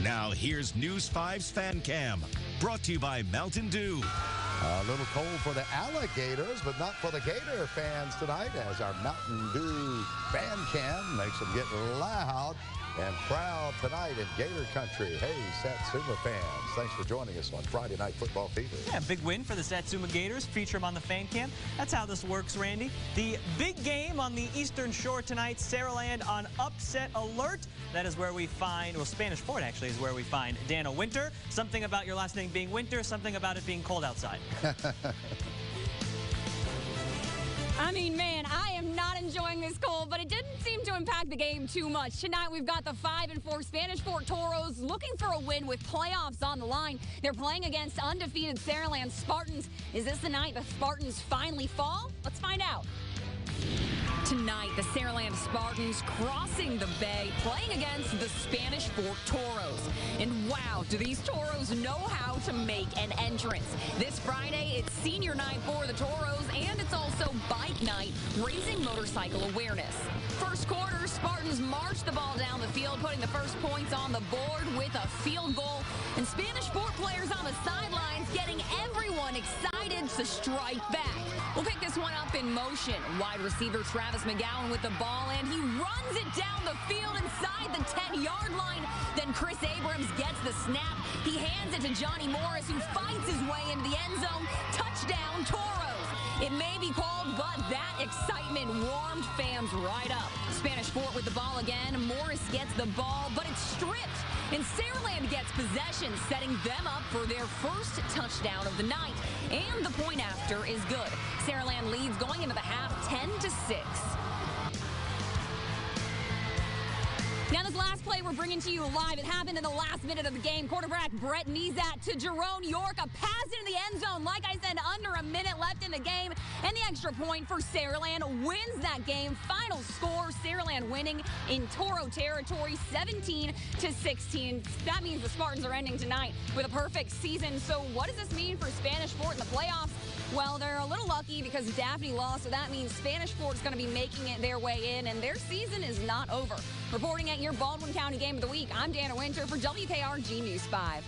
Now here's News 5's Fan Cam, brought to you by Mountain Dew. A little cold for the Alligators, but not for the Gator fans tonight, as our Mountain Dew Fan Cam makes them get loud and proud tonight in Gator Country. Hey, Satsuma fans, thanks for joining us on Friday Night Football Fever. Yeah, big win for the Satsuma Gators. Feature them on the Fan Cam. That's how this works, Randy. The big game on the Eastern Shore tonight, Saraland on upset alert. That is where we find, well, Spanish Fort actually is where we find Dana Winter. Something about your last name being Winter, something about it being cold outside. I mean, man, I am not enjoying this cold, but it didn't seem to impact the game too much. Tonight, we've got the 5-4 Spanish Fort Toros looking for a win with playoffs on the line. They're playing against undefeated Saraland Spartans. Is this the night the Spartans finally fall? Let's find out. Tonight, the Saraland Spartans crossing the bay, playing against the Spanish Fort Toros. And wow, do these Toros know how to make an entrance. This Friday, it's senior night for the Toros, and it's also bike night, raising motorcycle awareness. First quarter, Spartans march the ball down the field, putting the first points on the board with a field goal. And Spanish Fort players on the sidelines getting everyone excited to strike back. We'll pick this one up in motion. Wide receiver Travis McGowan with the ball, and he runs it down the field inside the 10-yard line. Then Chris Abrams gets the snap. He hands it to Johnny Morris, who fights his way into the end zone. Touchdown, Toros. It may be cold, but that excitement warmed fans right up. Spanish Fort with the ball again. Morris gets the ball, but it's stripped. And Saraland gets possession, setting them up for their first touchdown of the night. And the point after is good. Saraland leads going into the half 10-6. Now, this last play we're bringing to you live. It happened in the last minute of the game. Quarterback Brett Nezat to Jerome York. A pass into the end zone. Like I said, under a minute left in the game. And the extra point for Saraland wins that game. Final score, Saraland winning in Toro territory, 17-16. That means the Spartans are ending tonight with a perfect season. So what does this mean for Spanish Fort in the playoffs? Well, they're a little lucky because Daphne lost, so that means Spanish Fort is going to be making it their way in, and their season is not over. Reporting at your Baldwin County Game of the Week, I'm Dana Winter for WKRG News 5.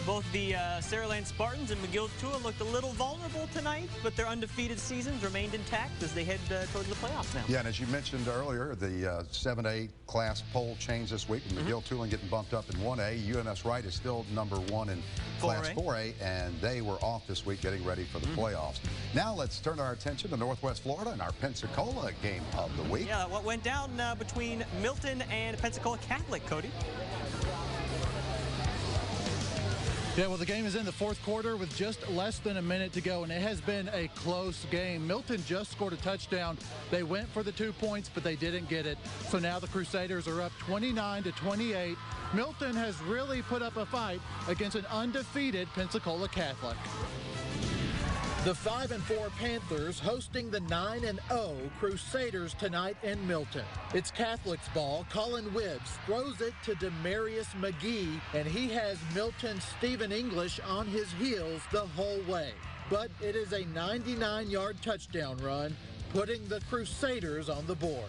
Both the Saraland Spartans and McGill-Tooele looked a little vulnerable tonight, but their undefeated seasons remained intact as they head towards the playoffs now. Yeah, and as you mentioned earlier, the 7A class poll changed this week. McGill-Tooele getting bumped up in 1A. UMS Wright is still number 1 in Class 4A, and they were off this week getting ready for the playoffs. Now let's turn our attention to Northwest Florida and our Pensacola game of the week. Yeah, what went down between Milton and Pensacola Catholic, Cody? Yeah, well, the game is in the fourth quarter with just less than a minute to go, and it has been a close game. Milton just scored a touchdown. They went for the 2 points, but they didn't get it. So now the Crusaders are up 29-28. Milton has really put up a fight against an undefeated Pensacola Catholic. The 5-4 Panthers hosting the 9-0 Crusaders tonight in Milton. It's Catholic's ball. Colin Wibbs throws it to Demarius McGee, and he has Milton's Stephen English on his heels the whole way. But it is a 99-yard touchdown run, putting the Crusaders on the board.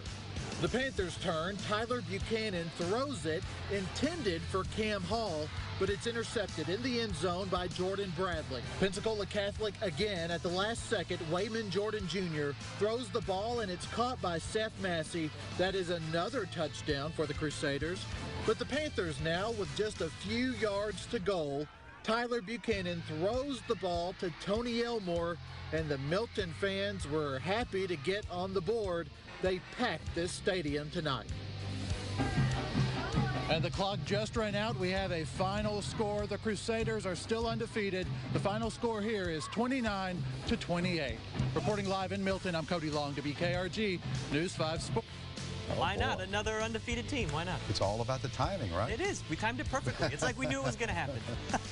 The Panthers' turn. Tyler Buchanan throws it, intended for Cam Hall, but it's intercepted in the end zone by Jordan Bradley. Pensacola Catholic again at the last second. Wayman Jordan Jr. throws the ball, and it's caught by Seth Massey. That is another touchdown for the Crusaders. But the Panthers now with just a few yards to goal. Tyler Buchanan throws the ball to Tony Elmore, and the Milton fans were happy to get on the board. They packed this stadium tonight. And the clock just ran out. We have a final score. The Crusaders are still undefeated. The final score here is 29-28. Reporting live in Milton, I'm Cody Long, WKRG News 5 Sports. Why not? Another undefeated team. Why not? It's all about the timing, right? It is. We timed it perfectly. It's like we knew it was going to happen.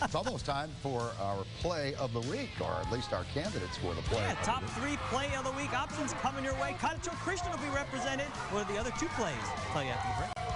It's almost time for our play of the week, or at least our candidates for the play. Yeah, top 3 play of the week options coming your way. Cottage Hill Christian will be represented. What are the other 2 plays? I'll tell you after the break.